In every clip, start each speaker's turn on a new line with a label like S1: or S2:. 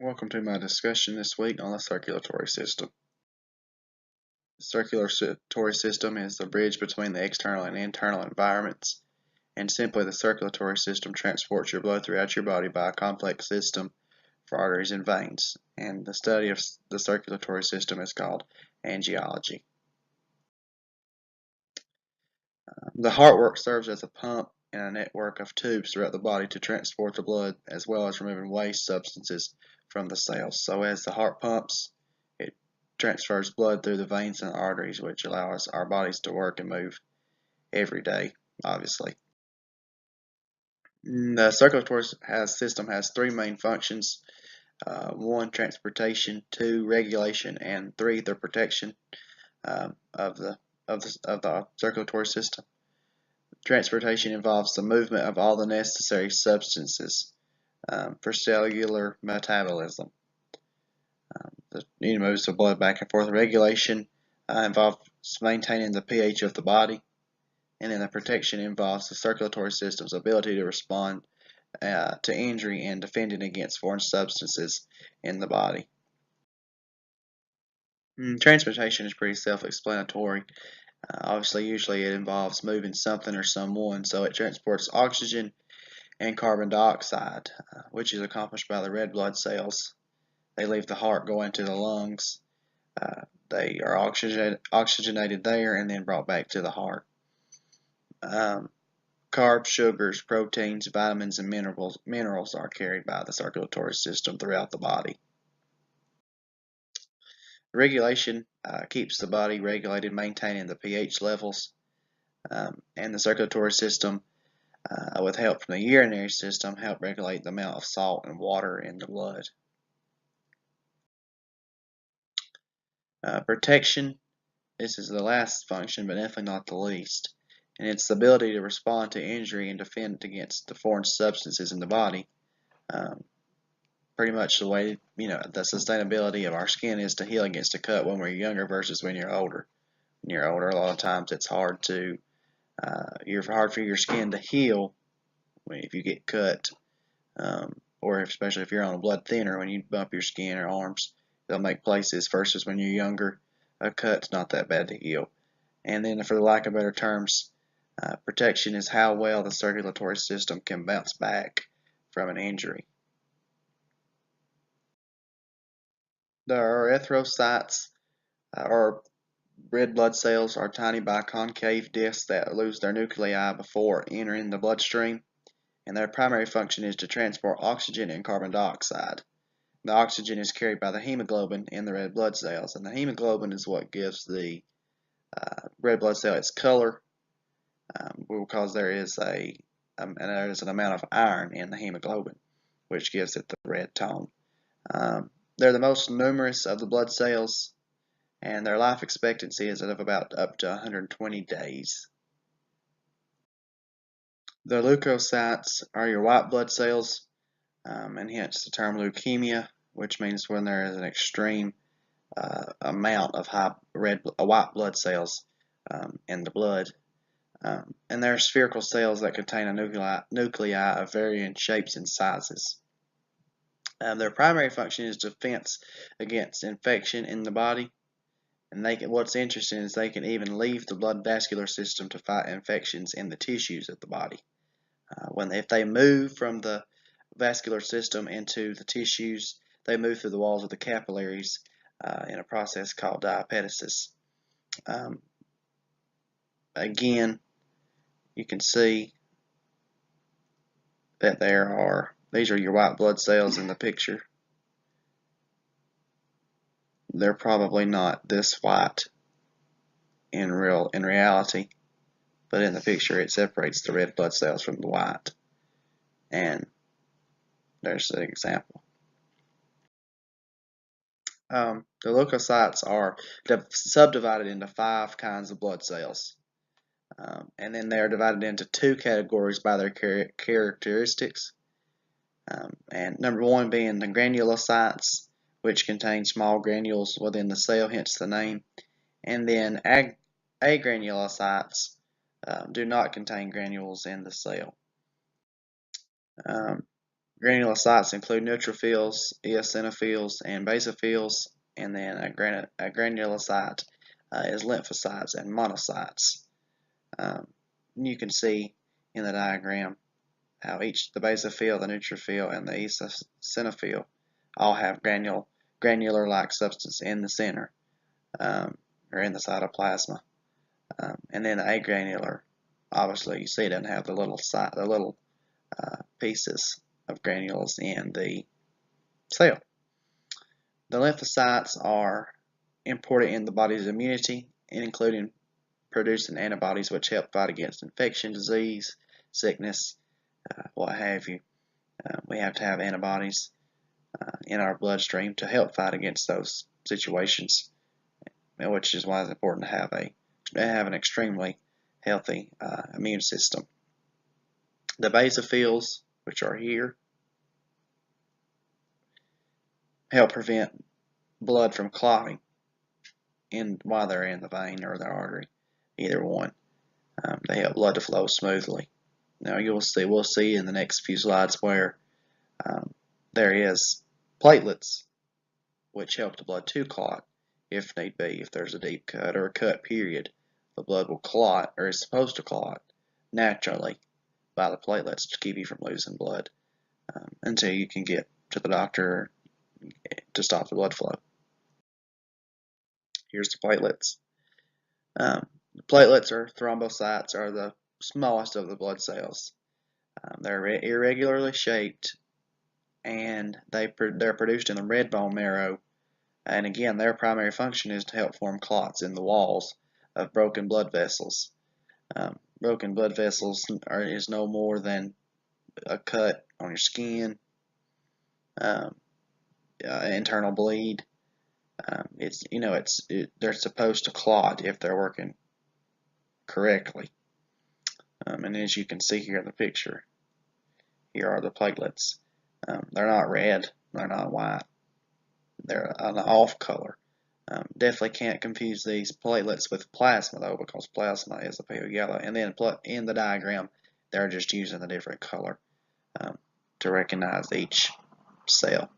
S1: Welcome to my discussion this week on the circulatory system. The circulatory system is the bridge between the external and internal environments, and simply the circulatory system transports your blood throughout your body by a complex system for arteries and veins, and the study of the circulatory system is called angiology. The heartwork serves as a pump and a network of tubes throughout the body to transport the blood as well as removing waste substances from the cells. So as the heart pumps, it transfers blood through the veins and arteries, which allows our bodies to work and move every day, obviously. The circulatory system has three main functions. One, transportation, two, regulation, and three, the protection of the circulatory system. Transportation involves the movement of all the necessary substances for cellular metabolism. It moves the blood back and forth. Regulation involves maintaining the pH of the body, and then the protection involves the circulatory system's ability to respond to injury and defending against foreign substances in the body. Transportation is pretty self-explanatory. Obviously, usually it involves moving something or someone, so it transports oxygen and carbon dioxide, which is accomplished by the red blood cells. They leave the heart, go into the lungs. They are oxygenated there and then brought back to the heart. Carbs, sugars, proteins, vitamins, and minerals are carried by the circulatory system throughout the body. Regulation keeps the body regulated, maintaining the pH levels, and the circulatory system, with help from the urinary system, help regulate the amount of salt and water in the blood. Protection, this is the last function, but definitely not the least, and it's the ability to respond to injury and defend against the foreign substances in the body. Pretty much the way, the sustainability of our skin is to heal against a cut when we're younger versus when you're older. When you're older, a lot of times it's hard for your skin to heal if you get cut, or especially if you're on a blood thinner, when you bump your skin or arms, they'll make places versus when you're younger, a cut's not that bad to heal. And then, for the lack of better terms, protection is how well the circulatory system can bounce back from an injury. The erythrocytes, or red blood cells, are tiny biconcave discs that lose their nuclei before entering the bloodstream, and their primary function is to transport oxygen and carbon dioxide. The oxygen is carried by the hemoglobin in the red blood cells, and the hemoglobin is what gives the red blood cell its color, because there is an amount of iron in the hemoglobin, which gives it the red tone. They're the most numerous of the blood cells, and their life expectancy is of about up to 120 days. The leukocytes are your white blood cells, and hence the term leukemia, which means when there is an extreme amount of white blood cells in the blood. And they're spherical cells that contain a nuclei of varying shapes and sizes. Their primary function is defense against infection in the body, and what's interesting is they can even leave the blood vascular system to fight infections in the tissues of the body. If they move from the vascular system into the tissues, they move through the walls of the capillaries in a process called diapetesis. Again, you can see that these are your white blood cells in the picture. They're probably not this white in reality, but in the picture it separates the red blood cells from the white. And there's an example. The leukocytes are subdivided into 5 kinds of blood cells. And then they are divided into 2 categories by their characteristics. And number 1 being the granulocytes, which contain small granules within the cell, hence the name. And then agranulocytes do not contain granules in the cell. Granulocytes include neutrophils, eosinophils, and basophils, and then a granulocyte is lymphocytes and monocytes. You can see in the diagram how the basophil, the neutrophil, and the eosinophil all have granular-like substance in the center, or in the cytoplasma. And then the agranular, obviously, you see it doesn't have the little pieces of granules in the cell. The lymphocytes are important in the body's immunity, including producing antibodies which help fight against infection, disease, sickness, what have you. We have to have antibodies in our bloodstream to help fight against those situations, which is why it's important to have an extremely healthy immune system. The basophils, which are here, help prevent blood from clotting while they're in the vein or the artery, either one. They help blood to flow smoothly. Now we'll see in the next few slides where there is platelets which help the blood to clot if need be. If there's a deep cut or a cut period, the blood will clot, or is supposed to clot naturally by the platelets to keep you from losing blood until you can get to the doctor to stop the blood flow. Here's the platelets. The platelets or thrombocytes are the smallest of the blood cells. They're irregularly shaped, and they're produced in the red bone marrow. And again, their primary function is to help form clots in the walls of broken blood vessels. Broken blood vessels is no more than a cut on your skin, internal bleed. They're supposed to clot if they're working correctly. And as you can see here in the picture, here are the platelets. They're not red, they're not white, they're an off color. Definitely can't confuse these platelets with plasma though, because plasma is a pale yellow. And then in the diagram, they're just using a different color to recognize each cell.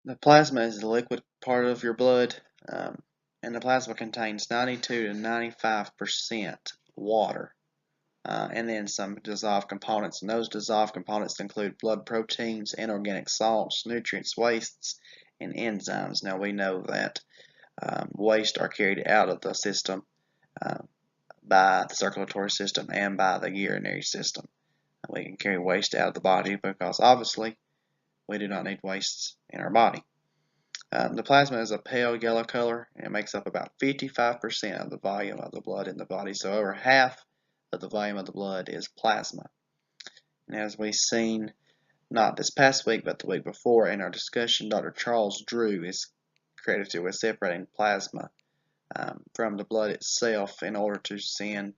S1: The plasma is the liquid part of your blood, and the plasma contains 92 to 95% water, and then some dissolved components. And those dissolved components include blood proteins, inorganic salts, nutrients, wastes, and enzymes. Now we know that waste are carried out of the system by the circulatory system and by the urinary system. We can carry waste out of the body because obviously we do not need wastes in our body. The plasma is a pale yellow color, and it makes up about 55% of the volume of the blood in the body. So over half of the volume of the blood is plasma. And as we've seen, not this past week, but the week before in our discussion, Dr. Charles Drew is credited with separating plasma from the blood itself in order to send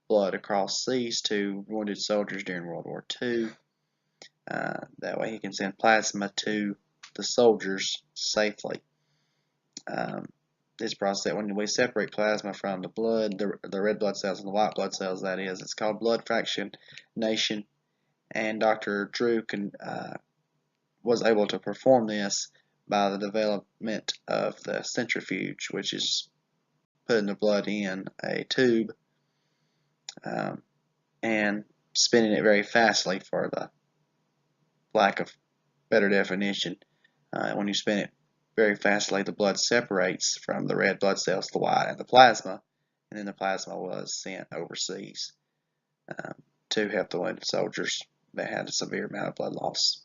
S1: blood across seas to wounded soldiers during World War II. That way he can send plasma to the soldiers safely. This process, when we separate plasma from the blood, the red blood cells and the white blood cells, that is, it's called blood fractionation. And Dr. Drew was able to perform this by the development of the centrifuge, which is putting the blood in a tube and spinning it very fastly, for the lack of better definition. When you spin it very fastly, the blood separates from the red blood cells, the white, and the plasma, and then the plasma was sent overseas to help the wounded soldiers that had a severe amount of blood loss.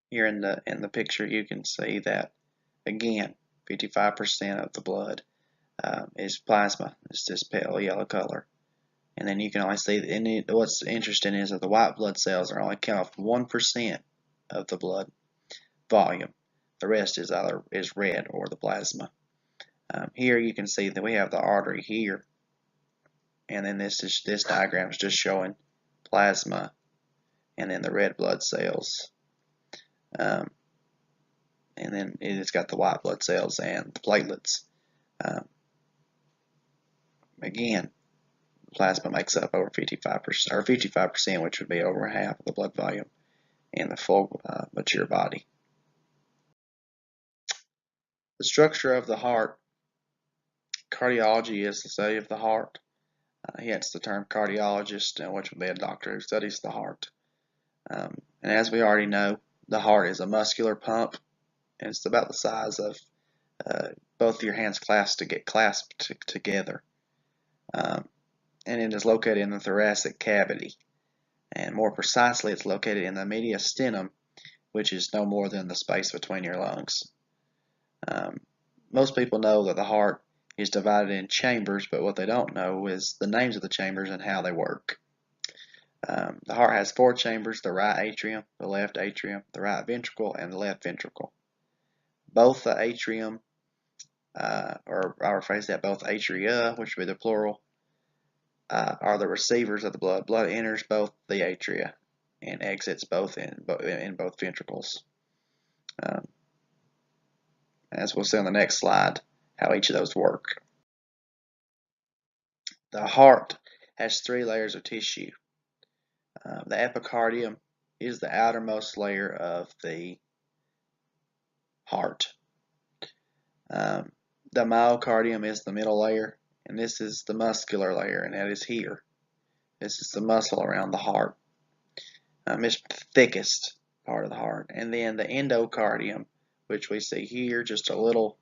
S1: Here in the picture, you can see that again, 55% of the blood is plasma. It's this pale yellow color. And then you can only see, and what's interesting is that the white blood cells are only count for 1% of the blood volume. The rest is either red or the plasma. Here you can see that we have the artery here, and then this diagram is just showing plasma, and then the red blood cells, and then it's got the white blood cells and the platelets. Again, plasma makes up over 55%, or 55%, which would be over half of the blood volume in the full mature body. The structure of the heart. Cardiology is the study of the heart. Hence the term cardiologist, which would be a doctor who studies the heart. And as we already know, the heart is a muscular pump, and it's about the size of both your hands clasped together. And it is located in the thoracic cavity. And more precisely, it's located in the mediastinum, which is no more than the space between your lungs. Most people know that the heart is divided in chambers, but what they don't know is the names of the chambers and how they work. The heart has 4 chambers: the right atrium, the left atrium, the right ventricle, and the left ventricle. Both the atrium, or I'll rephrase that, both atria, which would be the plural, are the receivers of the blood. Blood enters both the atria and exits both in both ventricles. As we'll see on the next slide, how each of those work. The heart has 3 layers of tissue. The epicardium is the outermost layer of the heart. The myocardium is the middle layer, and this is the muscular layer, and that is here. This is the muscle around the heart. It's the thickest part of the heart. And then the endocardium, which we see here, just a little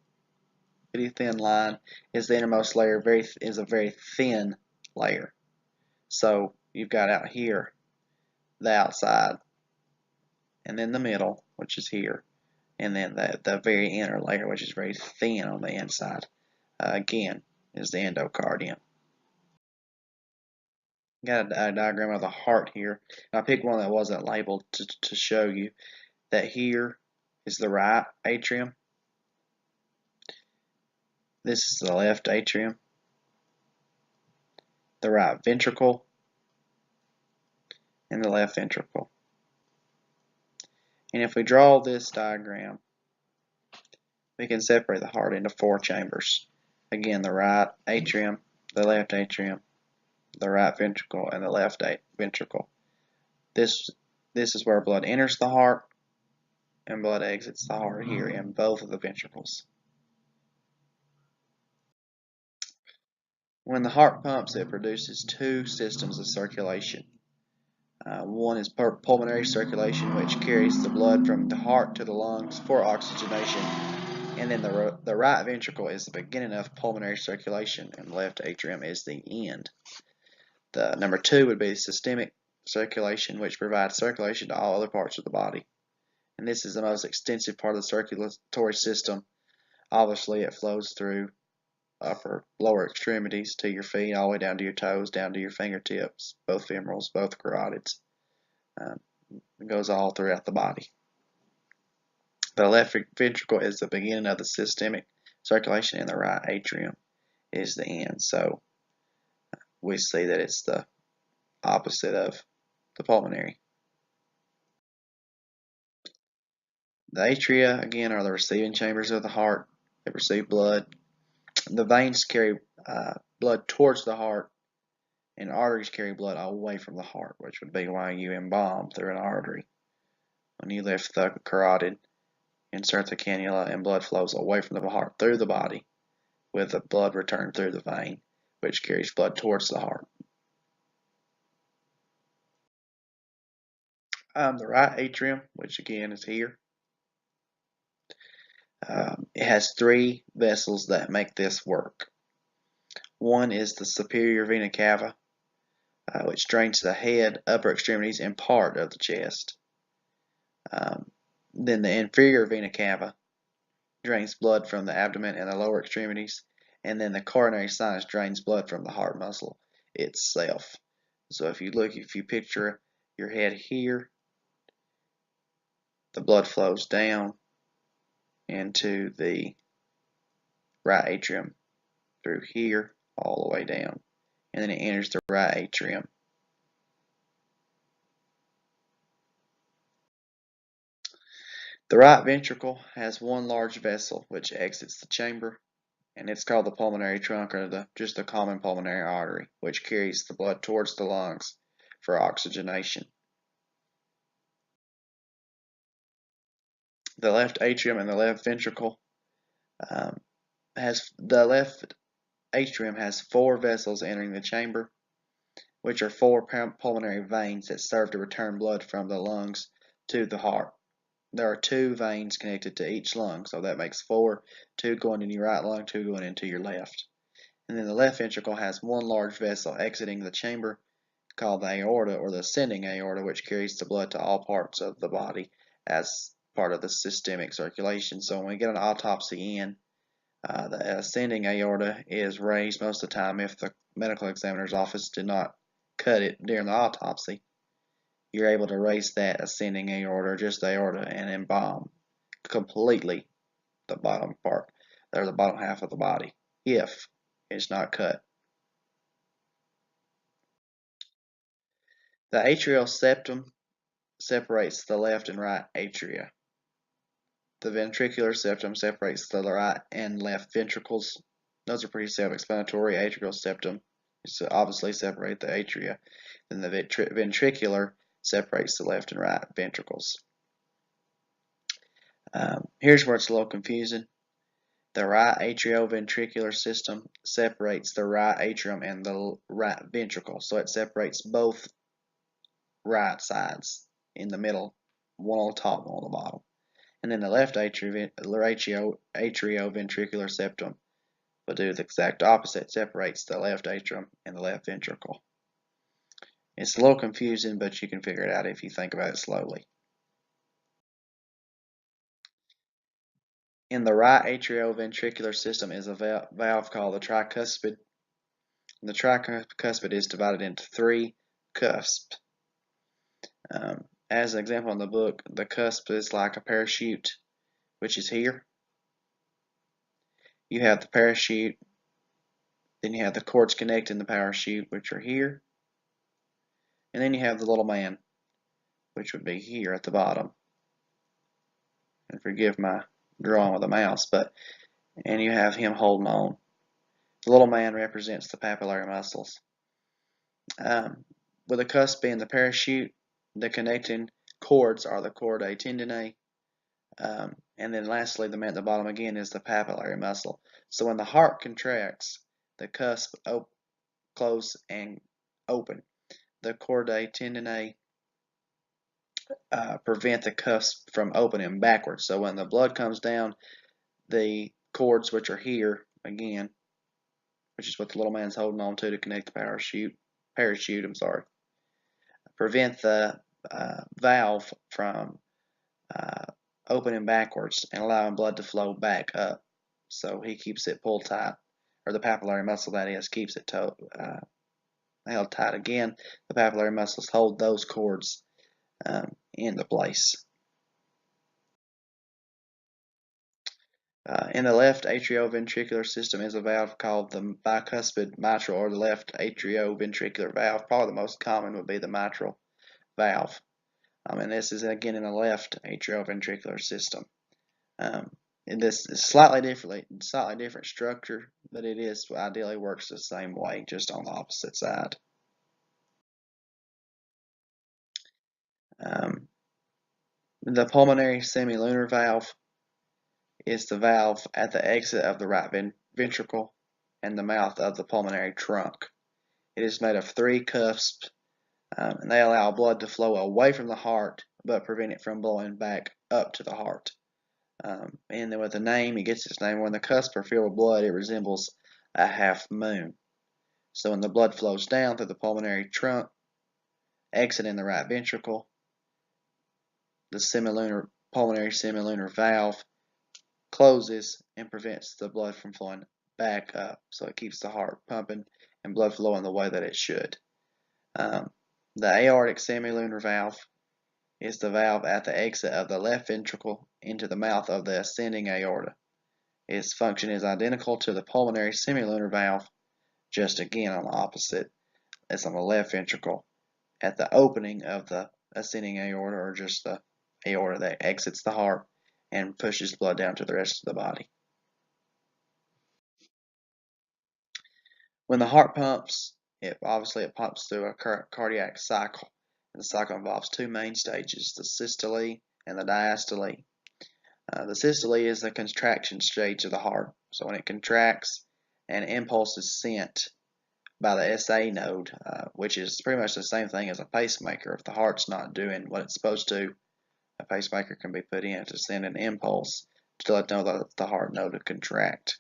S1: bitty thin line, is the innermost layer, is a very thin layer. So you've got out here the outside, and then the middle, which is here, and then the very inner layer, which is very thin on the inside, again, is the endocardium. Got a diagram of the heart here. I picked one that wasn't labeled to show you that here is the right atrium. This is the left atrium, the right ventricle, and the left ventricle. And if we draw this diagram, we can separate the heart into 4 chambers. Again, the right atrium, the left atrium, the right ventricle, and the left ventricle. This is where blood enters the heart and blood exits the heart here in both of the ventricles. When the heart pumps, it produces 2 systems of circulation. One is pulmonary circulation, which carries the blood from the heart to the lungs for oxygenation. And then the right ventricle is the beginning of pulmonary circulation, and the left atrium is the end. The number 2 would be systemic circulation, which provides circulation to all other parts of the body. And this is the most extensive part of the circulatory system. Obviously, it flows through lower extremities to your feet, all the way down to your toes, down to your fingertips, both femorals, both carotids. It goes all throughout the body. The left ventricle is the beginning of the systemic circulation, and the right atrium is the end. So we see that it's the opposite of the pulmonary. The atria, again, are the receiving chambers of the heart. They receive blood. The veins carry blood towards the heart, and arteries carry blood away from the heart, which would be why you embalm through an artery. When you lift the carotid, insert the cannula, and blood flows away from the heart through the body, with the blood returned through the vein, which carries blood towards the heart. The right atrium, which again is here, it has 3 vessels that make this work. One is the superior vena cava, which drains the head, upper extremities, and part of the chest. Then the inferior vena cava drains blood from the abdomen and the lower extremities, and then the coronary sinus drains blood from the heart muscle itself. So if you picture your head here, the blood flows down into the right atrium through here all the way down, and then it enters the right atrium. The right ventricle has one large vessel which exits the chamber, and it's called the pulmonary trunk, or just the common pulmonary artery, which carries the blood towards the lungs for oxygenation. The left atrium and the left ventricle the left atrium has 4 vessels entering the chamber, which are 4 pulmonary veins that serve to return blood from the lungs to the heart. There are 2 veins connected to each lung, so that makes 4, 2 going in your right lung, 2 going into your left. And then the left ventricle has 1 large vessel exiting the chamber called the aorta, or the ascending aorta, which carries the blood to all parts of the body as part of the systemic circulation. So when we get an autopsy in, the ascending aorta is raised most of the time if the medical examiner's office did not cut it during the autopsy. You're able to raise that ascending aorta, or just the aorta, and embalm completely the bottom part, or the bottom half of the body, if it's not cut. The atrial septum separates the left and right atria. The ventricular septum separates the right and left ventricles. Those are pretty self-explanatory. Atrial septum is to obviously separate the atria. Then the ventricular separates the left and right ventricles. Here's where it's a little confusing. The right atrioventricular system separates the right atrium and the right ventricle. So it separates both right sides in the middle, one on the top, one on the bottom. And then the left atrioventricular septum will do the exact opposite, separates the left atrium and the left ventricle. It's a little confusing, but you can figure it out if you think about it slowly. In the right atrioventricular system is a valve called the tricuspid. And the tricuspid is divided into 3 cusps. As an example in the book, the cusp is like a parachute, which is here. You have the parachute, then you have the cords connecting the parachute, which are here, and then you have the little man, which would be here at the bottom. And forgive my drawing with a mouse, and you have him holding on. The little man represents the papillary muscles. With the cusp being the parachute, the connecting cords are the chordae tendineae, and then lastly, the man at the bottom again is the papillary muscle. So when the heart contracts, the cusp close and open. The chordae tendineae prevent the cusp from opening backwards. So when the blood comes down, the cords, which are here again, which is what the little man's holding on to connect the parachute, prevent the valve from opening backwards and allowing blood to flow back up. So he keeps it pulled tight, or the papillary muscle, that is, keeps it held tight. Again, the papillary muscles hold those cords into place. In the left atrioventricular system is a valve called the bicuspid mitral, or the left atrioventricular valve. Probably the most common would be the mitral valve. And this is again in the left atrioventricular system. And this is slightly different structure, but it is ideally works the same way, just on the opposite side. The pulmonary semilunar valve is the valve at the exit of the right ventricle and the mouth of the pulmonary trunk. It is made of 3 cusps, and they allow blood to flow away from the heart, but prevent it from blowing back up to the heart. And then with the name, it gets its name. When the cusps are filled with blood, it resembles a half moon. So when the blood flows down through the pulmonary trunk, exiting the right ventricle, the pulmonary semilunar valve closes and prevents the blood from flowing back up. So it keeps the heart pumping and blood flowing the way that it should. The aortic semilunar valve is the valve at the exit of the left ventricle into the mouth of the ascending aorta. Its function is identical to the pulmonary semilunar valve, just again on the opposite. It's on the left ventricle at the opening of the ascending aorta, or just the aorta that exits the heart and pushes blood down to the rest of the body. When the heart pumps, it pumps through a cardiac cycle. And the cycle involves two main stages, the systole and the diastole. The systole is the contraction stage of the heart. So when it contracts, an impulse is sent by the SA node, which is pretty much the same thing as a pacemaker. If the heart's not doing what it's supposed to, a pacemaker can be put in to send an impulse to let know that the heart node to contract.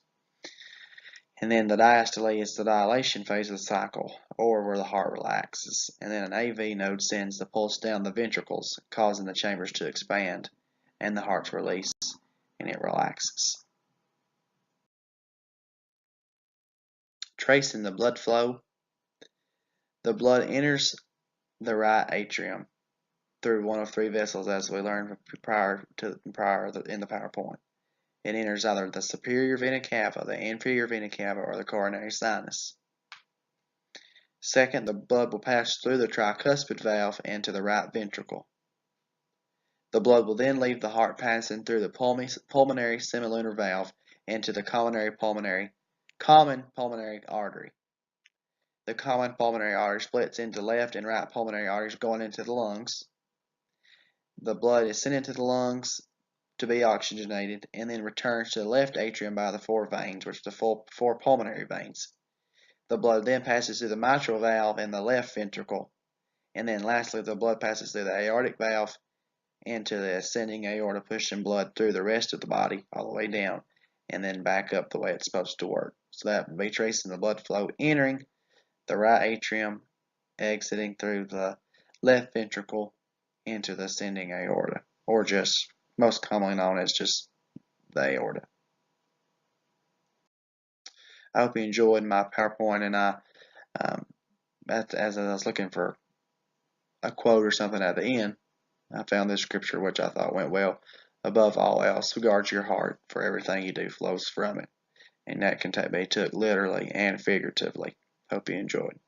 S1: And then the diastole is the dilation phase of the cycle, or where the heart relaxes. And then an AV node sends the pulse down the ventricles, causing the chambers to expand, and the heart's release, and it relaxes. Tracing the blood flow, the blood enters the right atrium through one of three vessels, as we learned prior in the PowerPoint. It enters either the superior vena cava, the inferior vena cava, or the coronary sinus. Second, the blood will pass through the tricuspid valve into the right ventricle. The blood will then leave the heart, passing through the pulmonary semilunar valve into the common pulmonary artery. The common pulmonary artery splits into left and right pulmonary arteries going into the lungs. The blood is sent into the lungs to be oxygenated and then returns to the left atrium by the four veins, which are the four pulmonary veins. The blood then passes through the mitral valve in the left ventricle, and then lastly the blood passes through the aortic valve into the ascending aorta, pushing blood through the rest of the body all the way down and then back up the way it's supposed to work. So that would be tracing the blood flow entering the right atrium, exiting through the left ventricle into the ascending aorta, or just most commonly known as just the aorta. I hope you enjoyed my PowerPoint, and as I was looking for a quote or something at the end, I found this scripture which I thought went well. Above all else, guard your heart, for everything you do flows from it. And that can be took literally and figuratively. Hope you enjoyed.